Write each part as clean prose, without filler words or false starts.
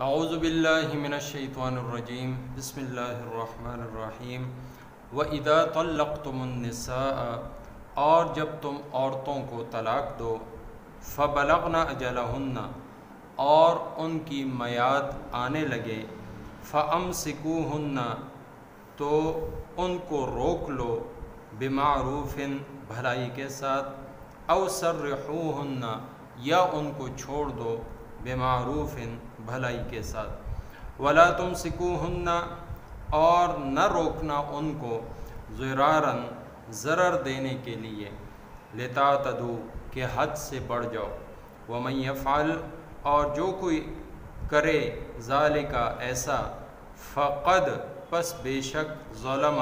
اعوذ باللہ من الشیطان الرجیم بسم اللہ الرحمن الرحیم وَإِذَا طَلَّقْتُمُ النِّسَاءَ اور جب تم عورتوں کو طلاق دو فَبَلَغْنَ أَجَلَهُنَّ اور ان کی میعاد آنے لگے فَأَمْسِكُوهُنَّ تو ان کو روک لو بِمَعْرُوفٍ بھلائی کے ساتھ أَوْ سَرِّحُوهُنَّ یا ان کو چھوڑ دو بِمَعْرُوفٍ بھلائی کے ساتھ وَلَا تُمْسِكُوهُنَّ اور نہ روکنا ان کو ضِرَارًا ضرر دینے کے لیے لِتَعْتَدُوا کہ حد سے بڑھ جاؤ وَمَن يَفْعَلْ اور جو کوئی کرے ذَلِكَ ایسا فقد پس بے شک ظلم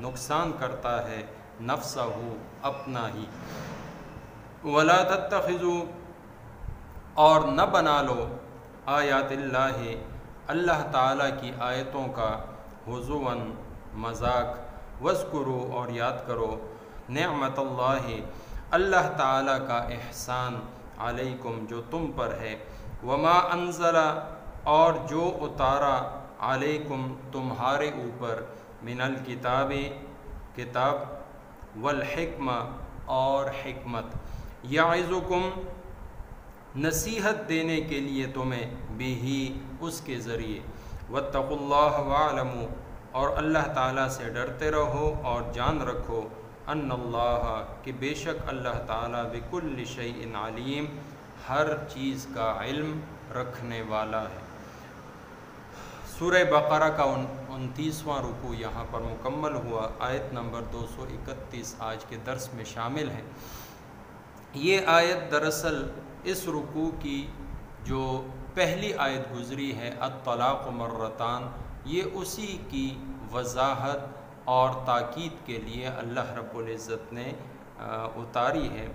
نقصان کرتا ہے نفسہ اپنا ہی وَلَا تَتَّخِذُوا اور نہ بنا لو آیات اللہ اللہ تعالیٰ کی آیتوں کا ہزواً مذاق واذکروا اور یاد کرو نعمت اللہ اللہ تعالیٰ کا احسان علیکم جو تم پر ہے وما انزل اور جو اتارا علیکم تمہارے اوپر من الکتاب کتاب والحکمہ اور حکمت یعظکم نصیحت دینے کے لیے تمہیں بھی اس کے ذریعے واتقوا اللہ واعلموا اور اللہ تعالیٰ سے ڈرتے رہو اور جان رکھو ان اللہ کہ بے شک اللہ تعالیٰ بکل شیء علیم ہر چیز کا علم رکھنے والا ہے۔ سورہ بقرہ کا 29واں رکوع یہاں پر مکمل ہوا، آیت نمبر 231 آج کے درس میں شامل ہے۔ یہ آیت دراصل اس رکوع کی جو پہلی آیت گزری ہے الطلاق مرتان، یہ اسی کی وضاحت اور تاکید کے لیے اللہ رب العزت نے اتاری ہے۔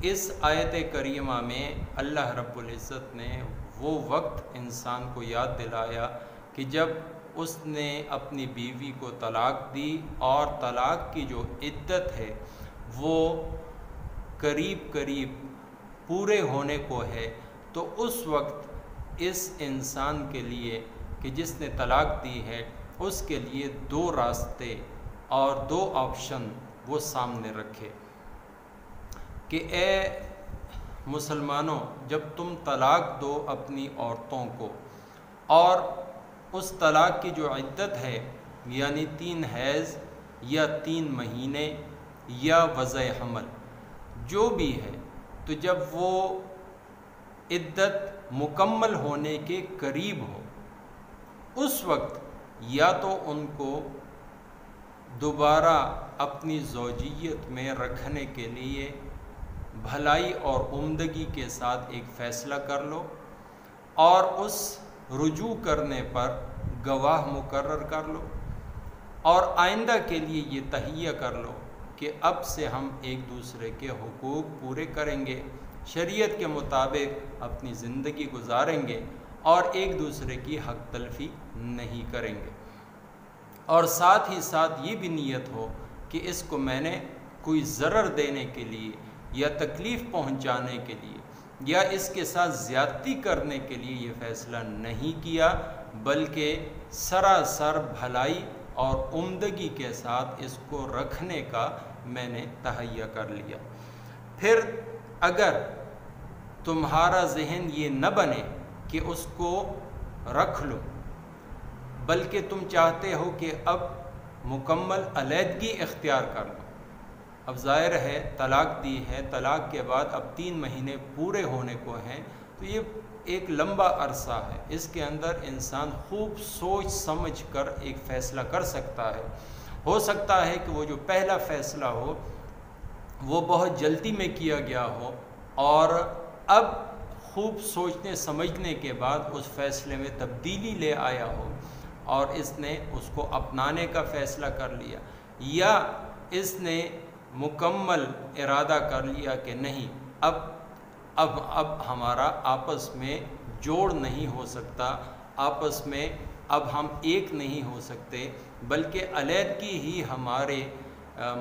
اس آیت کریمہ میں اللہ رب العزت نے وہ وقت انسان کو یاد دلایا کہ جب اس نے اپنی بیوی کو طلاق دی اور طلاق کی جو عدت ہے وہ قریب پورے ہونے کو ہے، تو اس وقت اس انسان کے لیے کہ جس نے طلاق دی ہے اس کے لیے دو راستے اور دو آپشن وہ سامنے رکھے کہ اے مسلمانوں جب تم طلاق دو اپنی عورتوں کو اور اس طلاق کی جو عدت ہے یعنی 3 حیض یا 3 مہینے یا وضع حمل جو بھی ہے، تو جب وہ عدت مکمل ہونے کے قریب ہو اس وقت یا تو ان کو دوبارہ اپنی زوجیت میں رکھنے کے لیے بھلائی اور عمدگی کے ساتھ ایک فیصلہ کر لو اور اس رجوع کرنے پر گواہ مقرر کر لو اور آئندہ کے لیے یہ تہیہ کر لو کہ اب سے ہم ایک دوسرے کے حقوق پورے کریں گے، شریعت کے مطابق اپنی زندگی گزاریں گے اور ایک دوسرے کی حق تلفی نہیں کریں گے، اور ساتھ ہی ساتھ یہ بھی نیت ہو کہ اس کو میں نے کوئی ضرر دینے کے لیے یا تکلیف پہنچانے کے لیے یا اس کے ساتھ زیادتی کرنے کے لیے یہ فیصلہ نہیں کیا، بلکہ سراسر بھلائی اور عمدگی کے ساتھ اس کو رکھنے کا میں نے تہیہ کر لیا۔ پھر اگر تمہارا ذہن یہ نہ بنے کہ اس کو رکھ لو بلکہ تم چاہتے ہو کہ اب مکمل علیحدگی اختیار کر لو، اب ظاہر ہے طلاق دی ہے، طلاق کے بعد اب 3 مہینے پورے ہونے کو ہیں، تو یہ ایک لمبا عرصہ ہے، اس کے اندر انسان خوب سوچ سمجھ کر ایک فیصلہ کر سکتا ہے۔ ہو سکتا ہے کہ وہ جو پہلا فیصلہ ہو وہ بہت جلدی میں کیا گیا ہو اور اب خوب سوچنے سمجھنے کے بعد اس فیصلے میں تبدیلی لے آیا ہو اور اس نے اس کو اپنانے کا فیصلہ کر لیا، یا اس نے مکمل ارادہ کر لیا کہ نہیں اب ہمارا آپس میں جوڑ نہیں ہو سکتا، آپس میں اب ہم ایک نہیں ہو سکتے بلکہ علیحدگی ہی ہمارے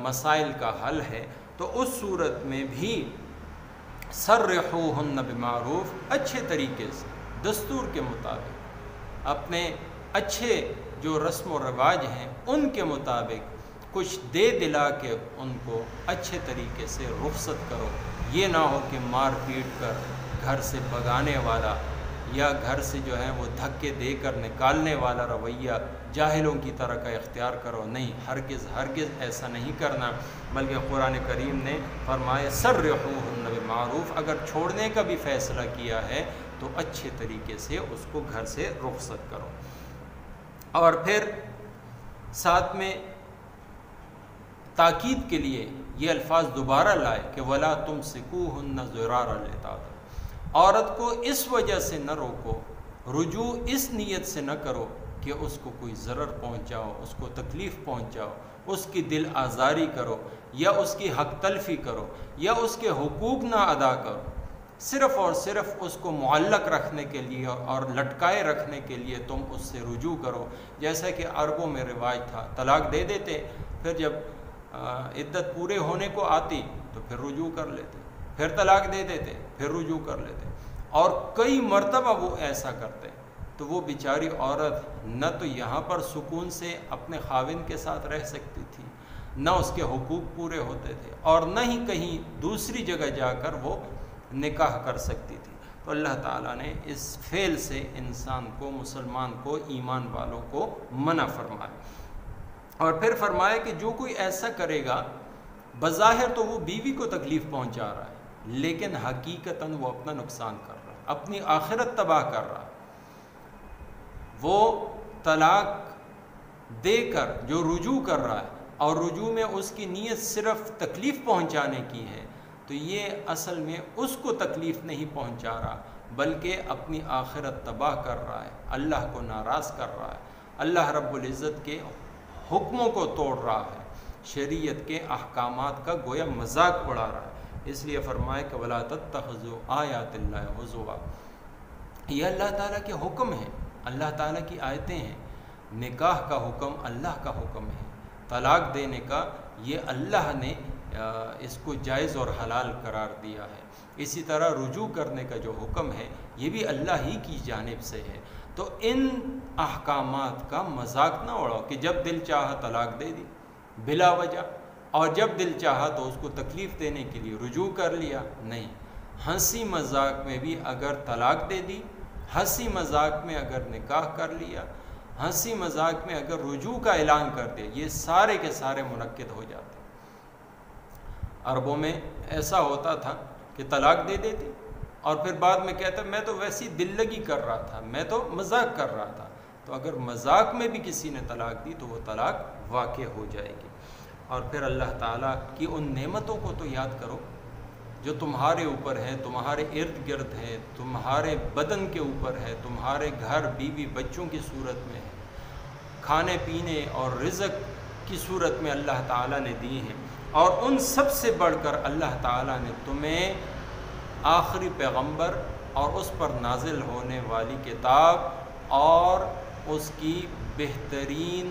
مسائل کا حل ہے، تو اس صورت میں بھی سرحوہن بمعروف اچھے طریقے سے دستور کے مطابق اپنے اچھے جو رسم و رواج ہیں ان کے مطابق کچھ دے دلا کے ان کو اچھے طریقے سے رخصت کرو. یہ نہ ہو کہ مار پیٹ کر گھر سے بھگانے والا یا گھر سے جو ہے وہ دھکے دے کر نکالنے والا رویہ جاہلوں کی طرح کا اختیار کرو. نہیں، ہرگز ہرگز ایسا نہیں کرنا، بلکہ قرآن کریم نے فرمایا سرحوہن بالمعروف، اگر چھوڑنے کا بھی فیصلہ کیا ہے تو اچھے طریقے سے اس کو گھر سے رخصت کرو. اور پھر ساتھ میں تاکید کے لیے یہ الفاظ دوبارہ لائے کہ وَلَا تُمْسِكُوهُنَّ ضِرَارًا لِتَعْتَدُوا، عورت کو اس وجہ سے نہ روکو، رجوع اس نیت سے نہ کرو کہ اس کو کوئی ضرر پہنچاؤ، اس کو تکلیف پہنچاؤ، اس کی دل آزاری کرو یا اس کی حق تلفی کرو یا اس کے حقوق نہ ادا کرو. صرف اور صرف اس کو معلق رکھنے کے لیے اور لٹکائے رکھنے کے لیے تم اس سے رجوع کرو. جیسا کہ عربوں میں رواج تھا، طلاق دے دیتے، پھر جب عدت پورے ہونے کو آتی تو پھر رجوع کر لیتے، پھر طلاق دے دیتے، پھر رجوع کر لیتے، اور کئی مرتبہ وہ ایسا کرتے. تو وہ بیچاری عورت نہ تو یہاں پر سکون سے اپنے خاوند کے ساتھ رہ سکتی تھی، نہ اس کے حقوق پورے ہوتے تھے، اور نہ ہی کہیں دوسری جگہ جا کر وہ نکاح کر سکتی تھی. تو اللہ تعالیٰ نے اس فعل سے انسان کو، مسلمان کو، ایمان والوں کو منع فرمایا. اور پھر فرمایا کہ جو کوئی ایسا کرے گا بظاہر تو وہ بیوی کو تکلیف پہنچا رہا ہے، لیکن حقیقتاً وہ اپنا نقصان کر رہا ہے، اپنی آخرت تباہ کر رہا ہے. وہ طلاق دے کر جو رجوع کر رہا ہے اور رجوع میں اس کی نیت صرف تکلیف پہنچانے کی ہے، تو یہ اصل میں اس کو تکلیف نہیں پہنچا رہا بلکہ اپنی آخرت تباہ کر رہا ہے، اللہ کو ناراض کر رہا ہے، اللہ رب العزت کے حکموں کو توڑ رہا ہے، شریعت کے احکامات کا گویا مذاق اڑا رہا ہے. اس لیے فرمایا کہ وَلَا تَتَّخِذُوا آیَاتِ اللَّهِ هُزُوًا، یہ اللہ تعالیٰ کے حکم ہیں، اللہ تعالیٰ کی آیتیں ہیں. نکاح کا حکم اللہ کا حکم ہے، طلاق دینے کا یہ اللہ نے اس کو جائز اور حلال قرار دیا ہے. اسی طرح رجوع کرنے کا جو حکم ہے یہ بھی اللہ ہی کی جانب سے ہے. تو ان احکامات کا مذاق نہ اڑاؤ کہ جب دل چاہا طلاق دے دی بلا وجہ، اور جب دل چاہا تو اس کو تکلیف دینے کے لیے رجوع کر لیا. نہیں، ہنسی مذاق میں بھی اگر طلاق دے دی، ہنسی مذاق میں اگر نکاح کر لیا، ہنسی مذاق میں اگر رجوع کا اعلان کر دیا، یہ سارے کے سارے منعقد ہو جاتے. عربوں میں ایسا ہوتا تھا کہ طلاق دے دیتے اور پھر بعد میں کہتا میں تو ویسی دل لگی کر رہا تھا، میں تو مذاق کر رہا تھا. تو اگر مذاق میں بھی کسی نے طلاق دی تو وہ طلاق واقع ہو جائے گی. اور پھر اللہ تعالیٰ کی ان نعمتوں کو تو یاد کرو جو تمہارے اوپر ہے، تمہارے ارد گرد ہے، تمہارے بدن کے اوپر ہے، تمہارے گھر بیوی بچوں کی صورت میں ہے، کھانے پینے اور رزق کی صورت میں اللہ تعالیٰ نے دی ہیں. اور ان سب سے بڑھ کر اللہ تعالیٰ نے تمہیں آخری پیغمبر اور اس پر نازل ہونے والی کتاب اور اس کی بہترین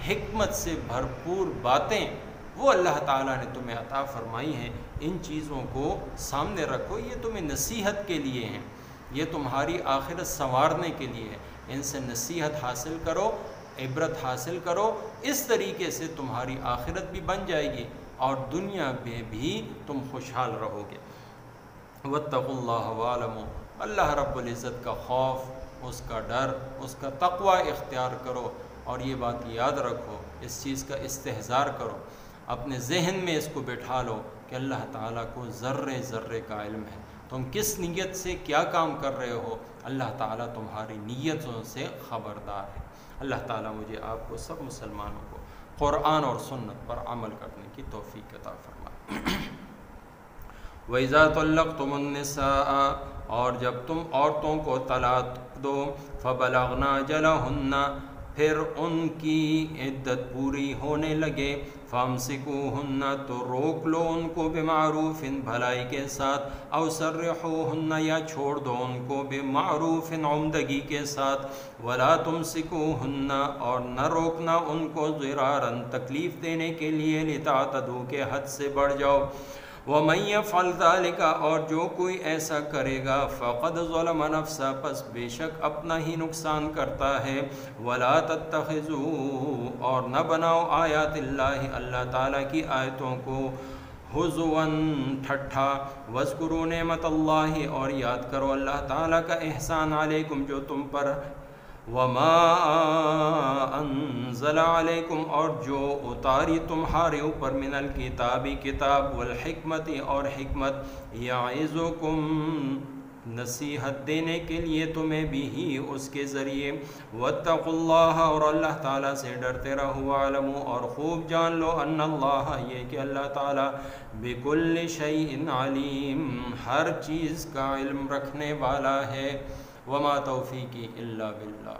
حکمت سے بھرپور باتیں وہ اللہ تعالیٰ نے تمہیں عطا فرمائی ہیں. ان چیزوں کو سامنے رکھو، یہ تمہیں نصیحت کے لیے ہیں، یہ تمہاری آخرت سنوارنے کے لیے ہے. ان سے نصیحت حاصل کرو، عبرت حاصل کرو، اس طریقے سے تمہاری آخرت بھی بن جائے گی اور دنیا میں بھی تم خوشحال رہو گے. واتقوا اللہ واعلموا، اللہ رب العزت کا خوف، اس کا ڈر، اس کا تقوی اختیار کرو. اور یہ بات یاد رکھو، اس چیز کا استحضار کرو، اپنے ذہن میں اس کو بٹھا لو کہ اللہ تعالیٰ کو ذرے ذرے کا علم ہے. تم کس نیت سے کیا کام کر رہے ہو، اللہ تعالیٰ تمہاری نیتوں سے خبردار ہے. اللہ تعالیٰ مجھے آپ کو سب مسلمانوں کو قرآن اور سنت پر عمل کرنے کی توفیق عطا فرمائے. وَإِذَا طَلَّقْتُمُ النِّسَاءَ، اور جب تم عورتوں کو طلاق دو، فَبَلَغْنَا أَجَلَهُنَّ، پھر ان کی عدت پوری ہونے لگے، فَامْسِكُوهُنَّ، تو روک لو ان کو، بِمَعْرُوفٍ، بھلائی کے ساتھ، أَوْ سَرِّحُوهُنَّ، یا چھوڑ دو ان کو، بِمَعْرُوفٍ، عمدگی کے ساتھ، وَلَا تُمْسِكُوهُنَّ، اور نہ روکنا ان کو، ضِرَارًا، تکلیف دینے کے لیے، لِتَعْتَدُوا، کہ حد سے بڑھ جاؤ. وَمَن يَفْعَلْ ذَلِكَ اور جو کوئی ایسا کرے گا فَقَدْ ظَلَمَ نَفْسَهُ پس بے شک اپنا ہی نقصان کرتا ہے۔ وَلَا تَتَّخِذُوا اور نہ بناؤ آیات اللہ تعالیٰ کی آیتوں کو ہزواً ٹھٹھا، وَاذْكُرُوا نعمت اللہ اور یاد کرو اللہ تعالیٰ کا احسان علیکم جو تم پر، وَمَا أَنزَلَ عَلَيْكُمْ اور جو اتاری تمہارے اوپر، من الکتاب کتاب، والحکمت اور حکمت، یعظکم نصیحت دینے کے لیے تمہیں بھی اس کے ذریعے، واتقوا اللہ اور اللہ تعالیٰ سے ڈرتے رہو، وَاعْلَمُوا اور خوب جان لو، ان اللہ یہ کہ اللہ تعالیٰ بِكُلِّ شَيْءٍ عَلِيمٌ ہر چیز کا علم رکھنے والا ہے۔ وما توفیقی الا باللہ۔